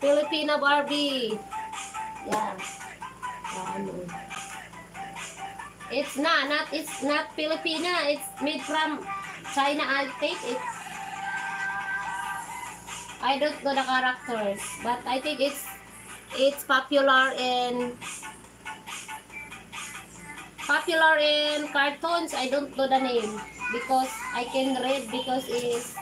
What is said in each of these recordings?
Filipina Barbie. Yeah. It's not Filipina. It's made from China, I think. I don't know the characters, but I think it's popular in cartoons. I don't know the name because I can read because it's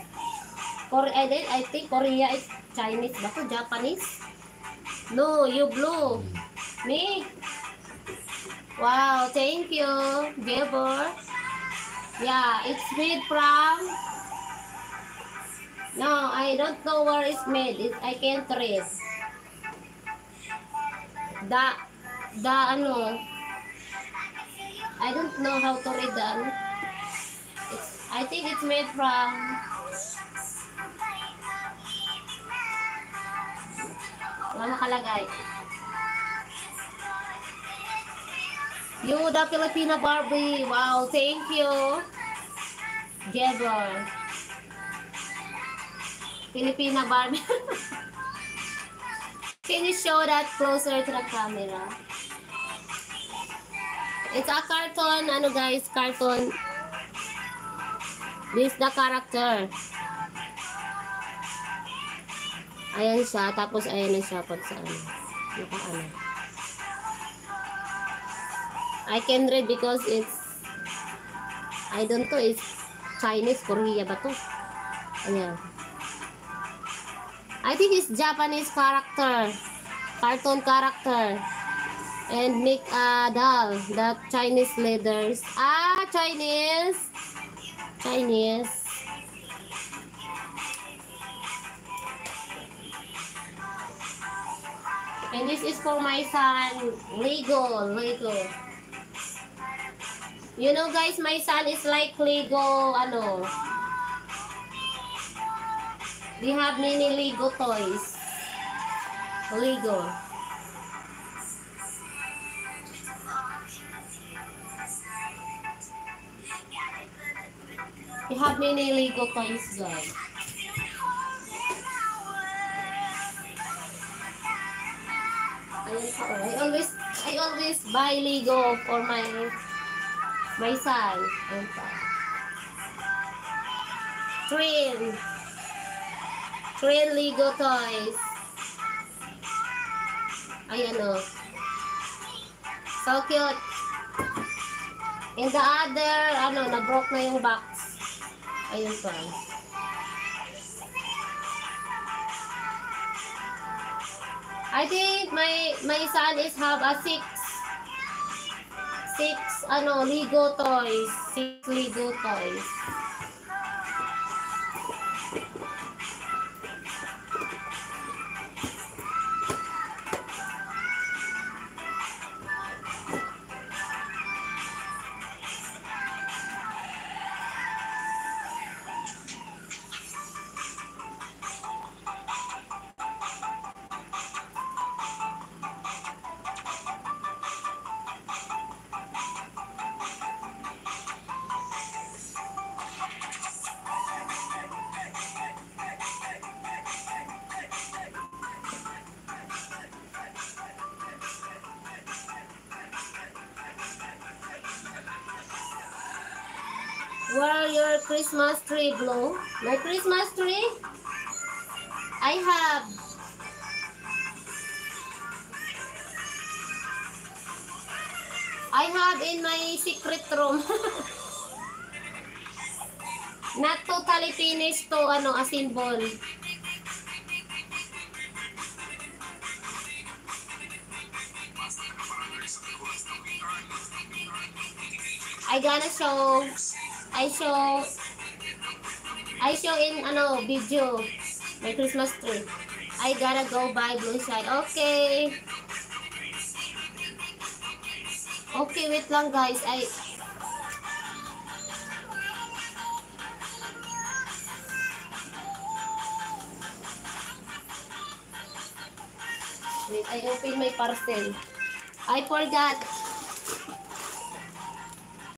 I think Korea is Chinese ba to? Japanese? No, you blue. Me? Wow, thank you, Gabor. Yeah, it's made from... No, I don't know where it's made. I can't read. Ano, I don't know how to read the ano. I think it's made from... Wala nakalagay. You, the Filipina Barbie. Wow, thank you, Gabor. Filipina Barbie. Can you show that closer to the camera? It's a cartoon, ano guys, cartoon. This is the character. Ayan siya, tapos ayan na siya pag sa ano. I can read because I don't know, it's Chinese, Korea ba to? Ayan. I think it's Japanese character. Cartoon character. And make a doll. The Chinese leathers. Chinese. And this is for my son, Lego. You know guys, my son is like Lego, ano. We have many Lego toys. Lego. We have many Lego toys, guys. I always buy Lego for my son. Train Lego toys. Ayan o. So cute. And the other, na-broke na yung box. Ayun pa. I think my son is have a six Lego toys. 6 Lego toys. Where your Christmas tree blow? My Christmas tree? I have in my secret room. Not totally finished to assemble. I show in video my Christmas tree. I gotta go buy blue side. Okay. Okay, wait lang guys. Wait, I open my parcel. I forgot.